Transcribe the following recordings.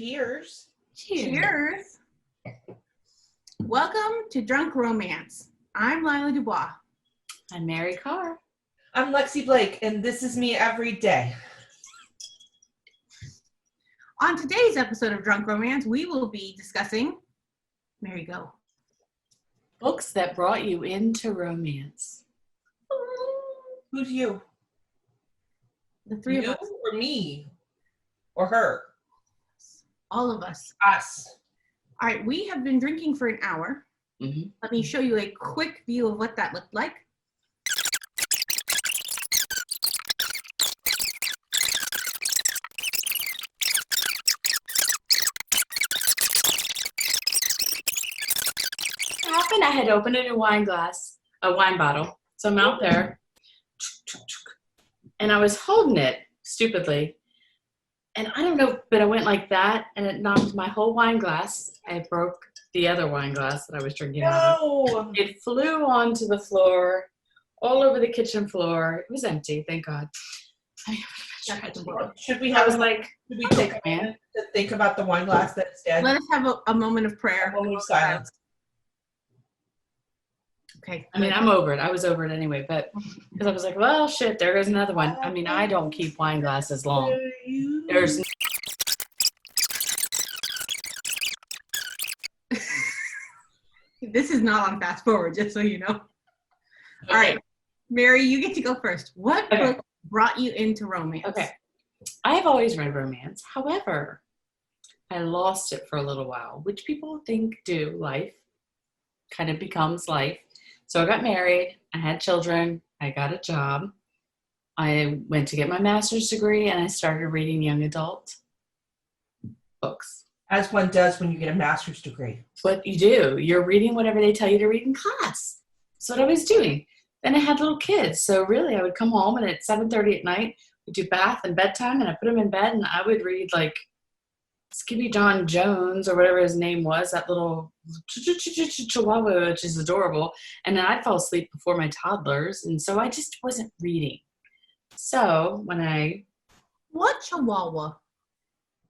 Cheers. Cheers. Welcome to Drunk Romance. I'm Lila Dubois. I'm Mari Carr. I'm Lexi Blake, and this is me every day. On today's episode of Drunk Romance, we will be discussing, Mary, go. Books that brought you into romance. Who's you? The three of us. Or me? Or her? All of us. Us. All right, we have been drinking for an hour. Mm-hmm. Let me show you a quick view of what that looked like. I had opened a new wine bottle. So I'm out there, and I was holding it stupidly. And I don't know, but I went like that, and it knocked my whole wine glass. I broke the other wine glass that I was drinking out of. It flew onto the floor, all over the kitchen floor. It was empty, thank God. Should we take a minute to think about the wine glass that's dead? Let us have a moment of prayer. A moment of silence. Okay. I mean, I'm over it. I was over it anyway, but because I was like, well, shit, there goes another one. I mean, I don't keep wine glasses long. There's This is not on fast forward, just so you know. All right, Mary, you get to go first. What book brought you into romance? Okay. I've always read romance. However, I lost it for a little while, which people think do. Life kind of becomes life. So I got married. I had children. I got a job. I went to get my master's degree, and I started reading young adult books. As one does when you get a master's degree. It's what you do. You're reading whatever they tell you to read in class. That's what I was doing. Then I had little kids. So really, I would come home, and at 7:30 at night, we'd do bath and bedtime, and I put them in bed, and I would read, like, Skippy John Jones, or whatever his name was, that little chihuahua, which is adorable. And then I'd fall asleep before my toddlers, and so I just wasn't reading. So when What chihuahua?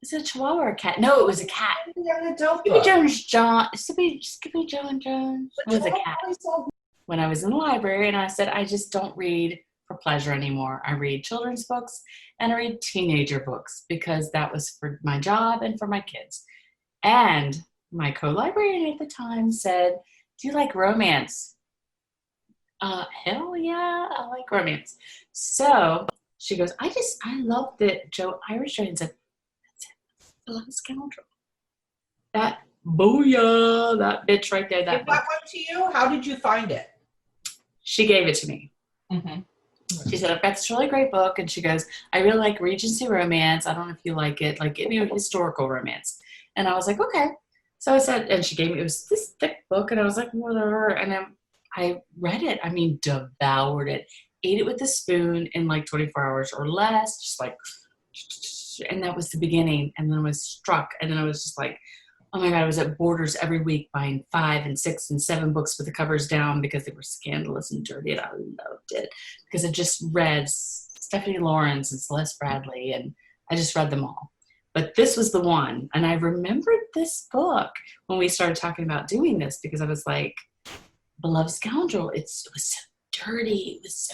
is it a chihuahua or a cat? No, it was a cat. Skippy John Jones. It was a cat. When I was in the library, and I said, I just don't read for pleasure anymore. I read children's books and I read teenager books because that was for my job and for my kids. And my co-librarian at the time said, do you like romance? Hell yeah, I like romance. So she goes, I love that Irish Joe said, that's it. I love a scoundrel. That booyah, that bitch right there. That one to you? How did you find it? She gave it to me. Mm-hmm. She said, I've got this really great book. And she goes, I really like Regency romance. I don't know if you like it. Like, historical romance. And I was like, okay. So I said, and she gave me, it was this thick book. And I was like, whatever. And then I read it. I mean, devoured it. Ate it with a spoon in like 24 hours or less. Just like, and that was the beginning. And then I was struck. And then I was just like, oh my God, I was at Borders every week buying 5 and 6 and 7 books with the covers down because they were scandalous and dirty, and I loved it because I just read Stephanie Lawrence and Celeste Bradley, and I just read them all. But this was the one, and I remembered this book when we started talking about doing this because I was like, Beloved Scoundrel, it was so dirty, it was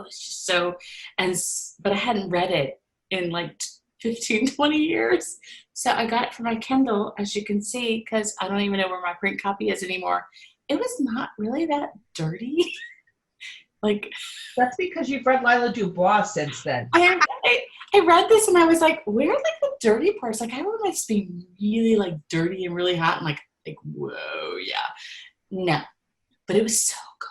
just so, but I hadn't read it in like 15, 20 years. So I got it for my Kindle, as you can see, because I don't even know where my print copy is anymore. It was not really that dirty. Like, that's because you've read Lila Dubois since then. I read this and I was like, where are like the dirty parts? Like, I want this to be really like dirty and really hot and like whoa, yeah. No, but it was so good.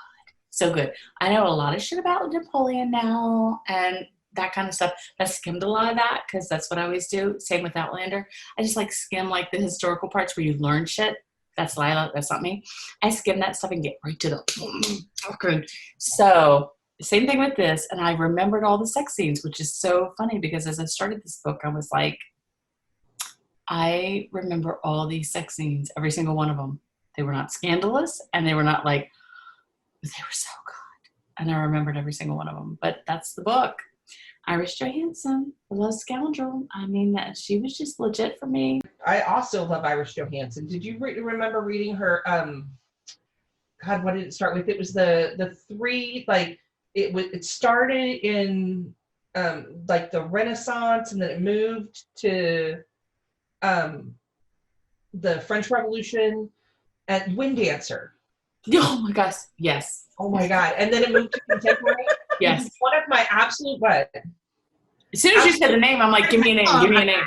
So good. I know a lot of shit about Napoleon now and that kind of stuff. I skimmed a lot of that because that's what I always do. Same with Outlander. I just like skim like the historical parts where you learn shit. That's Lila. That's not me. I skim that stuff and get right to the So same thing with this. And I remembered all the sex scenes, which is so funny because as I started this book, I was like, I remember all these sex scenes, every single one of them. They were not scandalous and they were not like, they were so good. And I remembered every single one of them. But that's the book. Iris Johansson, the Love Scoundrel. I mean, that she was just legit for me. I also love Iris Johansson. Did you remember reading her? God, what did it start with? It was the three, like it started in like the Renaissance, and then it moved to the French Revolution and Wind Dancer. Oh my gosh, yes. Oh my God! And then it moved to contemporary. Yes. It's one of my absolute what? As soon as you said the name, I'm like, give me a name, give me a name.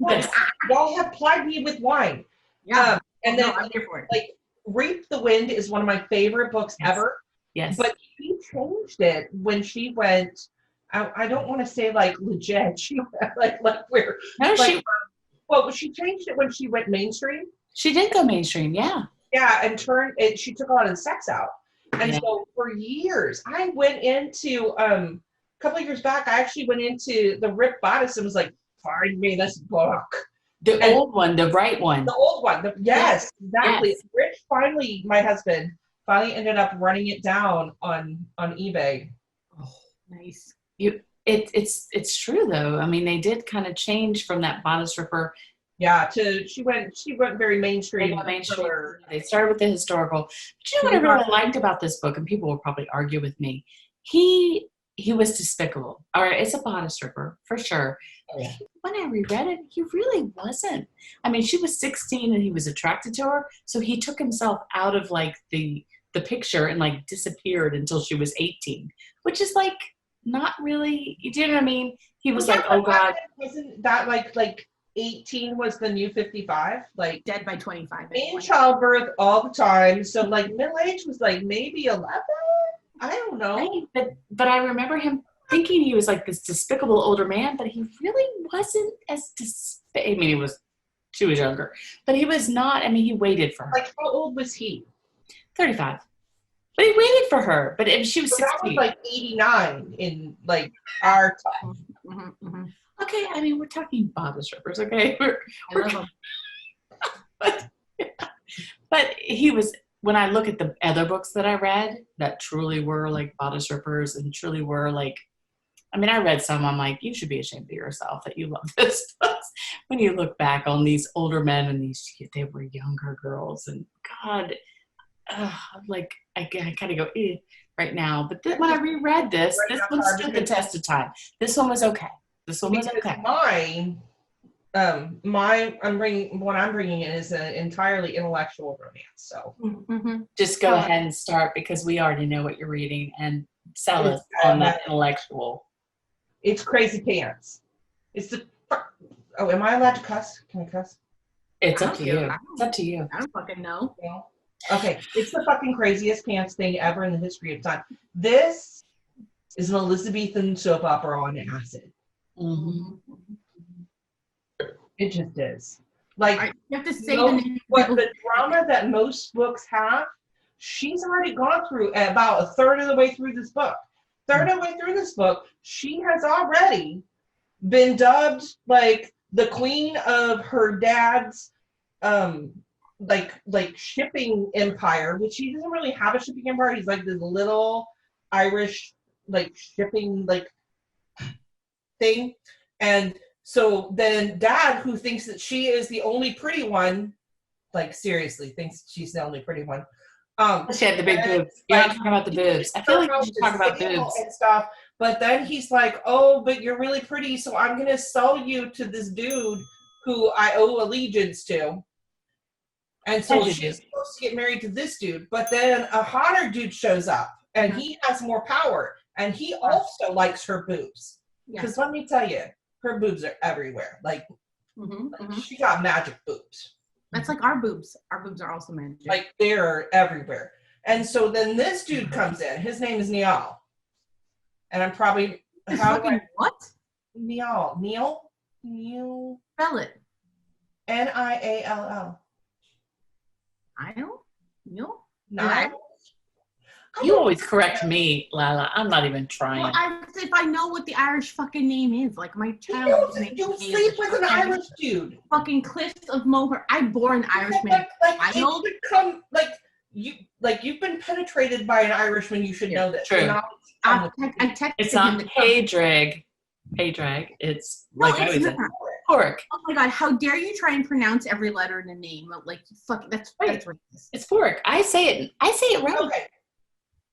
Yes. Y'all have plied me with wine. Yeah. And then I'm here for it. like Reap the Wind is one of my favorite books ever. Yes. But she changed it when she went. I don't want to say like legit. She like where. No, like, well, she changed it when she went mainstream. she did go mainstream, yeah. Yeah, and turned it. She took a lot of the sex out, and Yeah. so for years, I went into a couple of years back. I actually went into the Rip Bodice and was like, "Find me this book." The old one, the right one. The old one. Yes, exactly. Yes. Rich finally, my husband, finally ended up running it down on eBay. Oh, nice. It's true though. I mean, they did kind of change from that bodice ripper. Yeah, she went very mainstream. They went mainstream. They started with the historical. But you know what I really liked about this book, and people will probably argue with me. He was despicable. All right, it's a bodice ripper for sure. Oh, yeah. When I reread it, he really wasn't. I mean, she was 16 and he was attracted to her, so he took himself out of like the picture and like disappeared until she was 18, which is like not really. Do you know what I mean? He was like, oh God. Wasn't that like 18 was the new 55? Like Dead by 25. in childbirth all the time. So like middle age was like maybe 11. I don't know. Right, but I remember him thinking he was like this despicable older man, but he really wasn't as I mean, she was younger, but he was not. I mean, he waited for her. Like how old was he? 35. But he waited for her. But if she was 16. That was like 89 in like our time. Mm-hmm, mm-hmm. Okay, I mean, we're talking bodice rippers, okay? But he was, when I look at the other books that I read that truly were like bodice rippers and truly were like, I mean, I read some, I'm like, you should be ashamed of yourself that you love this. When you look back on these older men and they were younger girls, and God, like, I kind of go, right now. But when I reread this one stood the test of time. This one was okay. This one was okay. Mine, what I'm bringing in is an entirely intellectual romance. So just go ahead and start, because we already know what you're reading, and sell us on that intellectual. It's Crazy Pants. It's the. Oh, am I allowed to cuss? Can I cuss? It's up to you. It's up to you. I don't fucking know. No. Okay, it's the fucking craziest pants thing ever in the history of time. This is an Elizabethan soap opera on acid. Mm-hmm. It just is. Like, you have to say the name. What the drama that most books have, she's already gone through about a third of the way through this book. Third of the way through this book, she has already been dubbed like the queen of her dad's like shipping empire, which he doesn't really have a shipping empire. He's like this little Irish like shipping like thing. And so then dad, who thinks that she is the only pretty one, like seriously thinks she's the only pretty one. She had the big boobs. You're not talking about the boobs. I feel like you should talk about boobs and stuff. But then he's like, "Oh, but you're really pretty, so I'm gonna sell you to this dude who I owe allegiance to." And so she's supposed to get married to this dude, but then a hotter dude shows up, and he has more power, and he also likes her boobs. Because let me tell you, her boobs are everywhere. Like, she got magic boobs. That's like our boobs. Our boobs are also magic. Like, they're everywhere. And so then this dude comes in. His name is Niall. And I'm probably... What? Niall. Neil? Spell it. Niall. Niall? You always correct me, Lila. I'm not even trying. Well, if I know what the Irish fucking name is, like my child. You sleep with an Irish dude. Fucking Cliffs of Moher. I bore an Irishman. Like you've been penetrated by an Irishman. You should know this. True. I texted It's him not to come. pay drag. It's No, like I it's was not. saying, pork. Oh my god, how dare you try and pronounce every letter in a name? Like, fuck, that's racist. It's pork. I say it right. Okay.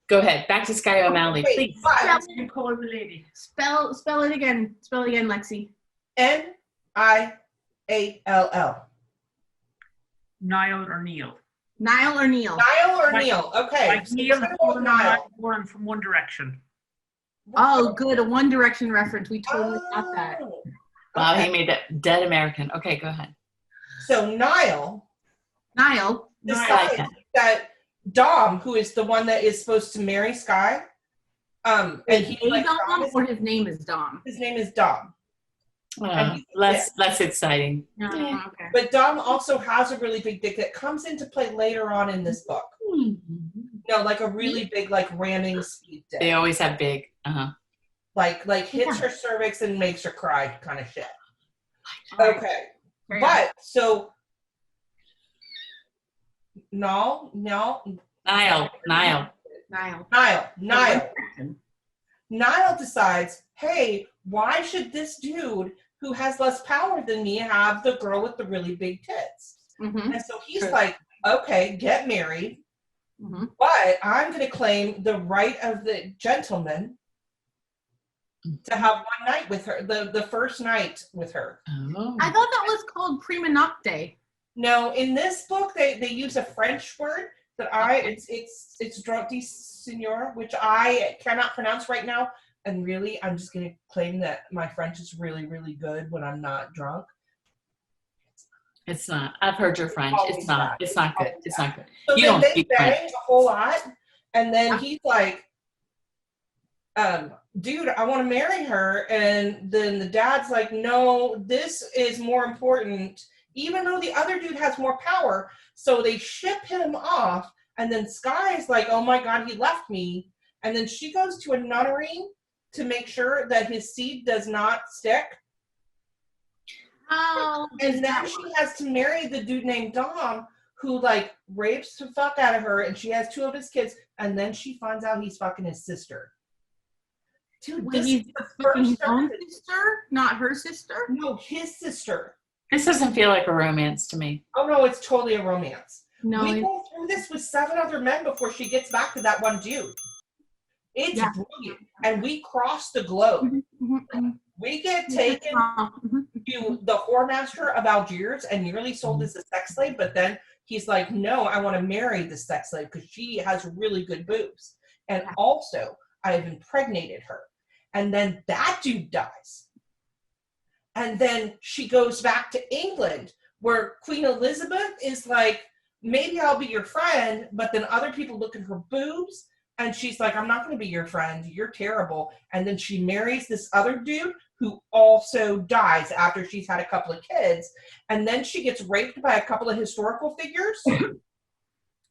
Go ahead. Back to Sky O'Malley, Wait, please. but You call her the lady. Spell it again. Spell it again, Lexi. Niall. Niall or Neil. Niall or Neil? Niall or Like- Neil? Okay. Like so Neil we're gonna go with Niall. born from One Direction. Oh, good. A One Direction reference. We totally got that. Oh, Wow, okay. he made that dead American. Okay, go ahead. So Niall Niall. decides that Dom, who is the one that is supposed to marry Sky, and he's like, Dom or his name is Dom? his name is Dom. Less exciting. Oh, okay. But Dom also has a really big dick that comes into play later on in this book. No, like a really big, like ramming speed dick. They always have big. Like hits her cervix and makes her cry kind of shit. Alright. Okay. Carry on. But so Niall. Niall decides, hey, why should this dude who has less power than me have the girl with the really big tits? Mm-hmm. And so he's True. like, okay, get married, Mm-hmm. but I'm going to claim the right of the gentleman to have one night with her, the first night with her. Oh. I thought that was called prima nocte. No, in this book, they use a French word that it's droit de seigneur, which I cannot pronounce right now. And really, I'm just going to claim that my French is really, really good when I'm not drunk. It's not. I've heard your French. It's not. It's not good. It's not good. So You then don't they speak bang French. a whole lot, and then he's like, dude, I want to marry her. And then the dad's like, no, this is more important, even though the other dude has more power. So they ship him off, and then Sky is like, oh my God, he left me. And then she goes to a nunnery to make sure that his seed does not stick. Oh, And then she has to marry the dude named Dom, who like rapes the fuck out of her, and she has 2 of his kids, and then she finds out he's fucking his sister. Dude, wait, this he's is the fucking first his own time. sister, not her sister. No, his sister. This doesn't feel like a romance to me. Oh no, it's totally a romance. No, We go through this with 7 other men before she gets back to that one dude. It's Yeah. brilliant. And we cross the globe. We get taken to the whoremaster of Algiers and nearly sold as a sex slave, but then he's like, no, I want to marry this sex slave because she has really good boobs. And also, I have impregnated her. And then that dude dies. And then she goes back to England, where Queen Elizabeth is like, maybe I'll be your friend, but then other people look at her boobs, and she's like, I'm not going to be your friend. You're terrible. And then she marries this other dude who also dies after she's had a couple of kids. And then she gets raped by a couple of historical figures.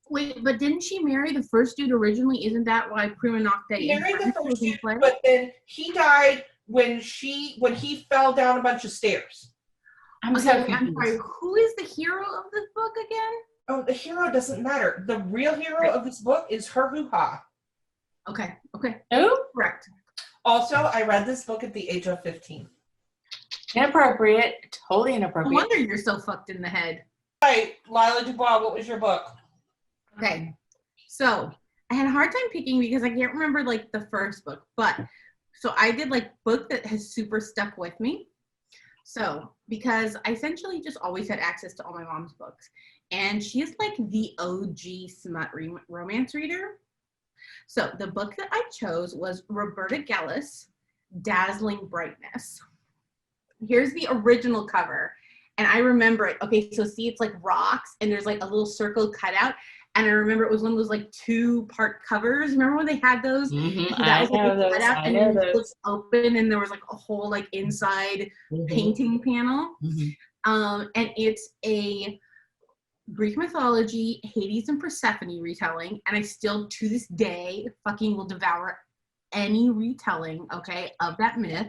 Wait, but didn't she marry the first dude originally? Isn't that why prima nocte She married the in France was first in dude, play? but then he died when he fell down a bunch of stairs. I'm Okay, so I'm sorry. confused. Who is the hero of this book again? Oh, the hero doesn't matter. The real hero of this book is her hoo-ha. Okay, okay, Who? correct. Also, I read this book at the age of 15. Inappropriate. Totally No inappropriate. wonder you're so fucked in the head. All right, Lila Dubois, what was your book? Okay, so I had a hard time picking because I can't remember like the first book, but so I did like book that has super stuck with me. So because I essentially just always had access to all my mom's books, and she is like the OG smut romance reader. So the book that I chose was Roberta Gellis, Dazzling Brightness. Here's the original cover, and I remember it. Okay, so see, it's like rocks, and there's like a little circle cut out. And I remember it was one of those like 2-part covers. Remember when they had those? Mm-hmm. So that was like I know a those. cutout, I and know then it those. was open, and there was like a whole like inside painting panel. Mhm. And it's a Greek mythology, Hades and Persephone retelling, and I still to this day fucking will devour any retelling, okay, of that myth.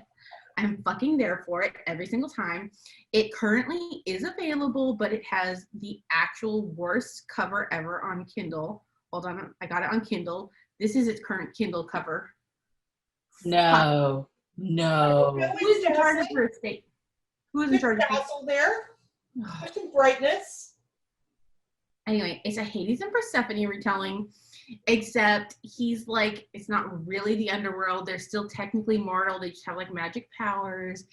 I'm fucking there for it every single time. It currently is available, but it has the actual worst cover ever on Kindle. hold on, I got it on Kindle. This is its current Kindle cover. No. Who is in charge of her estate? Who is in charge of her Dazzle there. There's some brightness. Anyway, it's a Hades and Persephone retelling, except he's like, it's not really the underworld. They're still technically mortal. They just have like magic powers.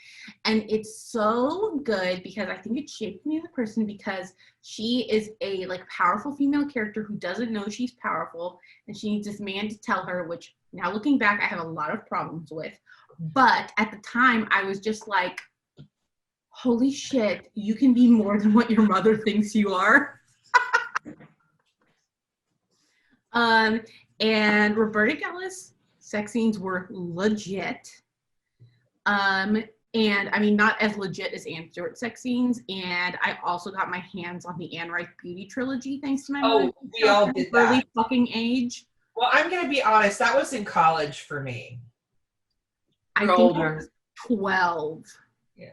And it's so good because I think it shaped me as a person, because she is a like powerful female character who doesn't know she's powerful. And she needs this man to tell her, which now looking back, I have a lot of problems with. But at the time, I was just like, holy shit, you can be more than what your mother thinks you are. And Roberta Gellis sex scenes were legit. And I mean, not as legit as Anne Stewart sex scenes. And I also got my hands on the Anne Rice Beauty trilogy thanks to my mother. We all did that. Early fucking age. Well, I'm gonna be honest. That was in college for me. I You're think older. I was 12. Yeah.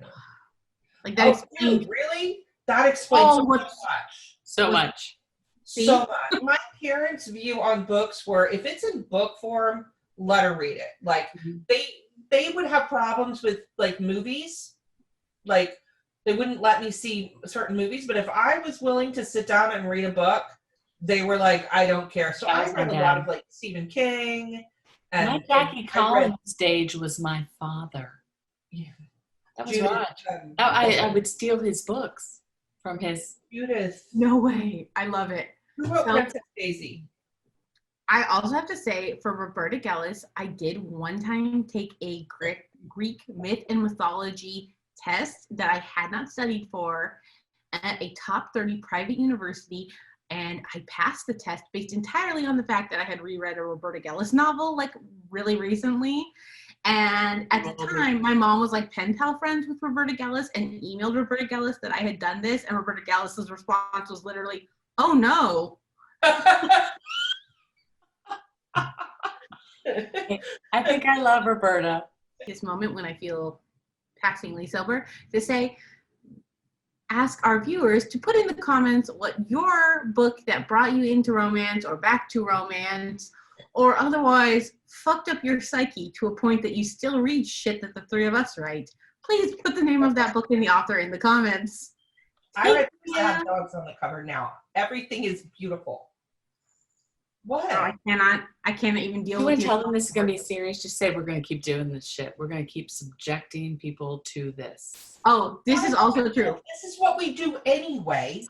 Like that explains Dude, really? That explains Oh, so what- much. So much. See? So much. My parents' view on books were, if it's in book form, let her read it. Like they would have problems with like movies. Like they wouldn't let me see certain movies, but if I was willing to sit down and read a book, they were like, I don't care. So That I was read my a dad. lot of like Stephen King. And My Jackie I read Collins stage was my father. Yeah. That was Judith, right. I would steal his books from his. Judith. no way. I love it. Who wrote So- Princess Daisy? I also have to say, for Roberta Gellis, I did one time take a Greek myth and mythology test that I had not studied for at a top 30 private university, and I passed the test based entirely on the fact that I had reread a Roberta Gellis novel like really recently. And at the time, my mom was like pen pal friends with Roberta Gellis and emailed Roberta Gellis that I had done this, and Roberta Gellis's response was literally, "Oh no." I think I love Roberta. This moment when I feel passingly sober, to say, ask our viewers to put in the comments what your book that brought you into romance or back to romance or otherwise fucked up your psyche to a point that you still read shit that the three of us write. Please put the name of that book and the author in the comments. I read to have dogs on the cover now. Everything is beautiful. What? I cannot even deal You with wouldn't you. tell them this is going to be serious. Just say we're going to keep doing this shit. We're going to keep subjecting people to this. Oh, this is also true. This is what we do anyway.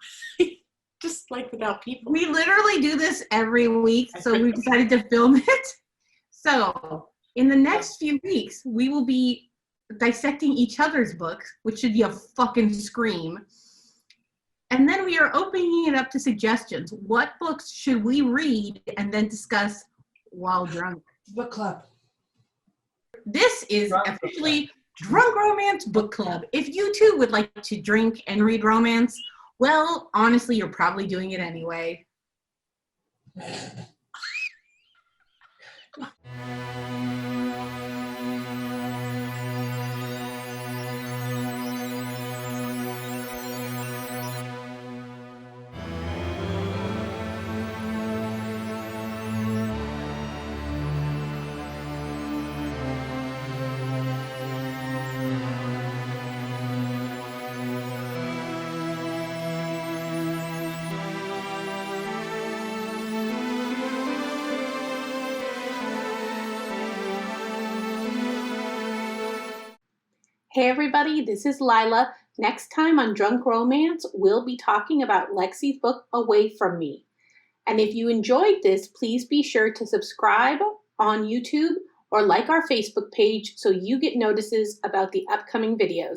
Just like without people. We literally do this every week, so we decided to film it. So, in the next few weeks, we will be dissecting each other's books, which should be a fucking scream. And then we are opening it up to suggestions. What books should we read and then discuss while drunk? Book club. This is Drunk book officially Drunk Romance Book Club. If you too would like to drink and read romance, well, honestly, you're probably doing it anyway. Hey everybody, this is Lila. Next time on Drunk Romance, we'll be talking about Lexi's book, Away From Me. And if you enjoyed this, please be sure to subscribe on YouTube or like our Facebook page so you get notices about the upcoming videos.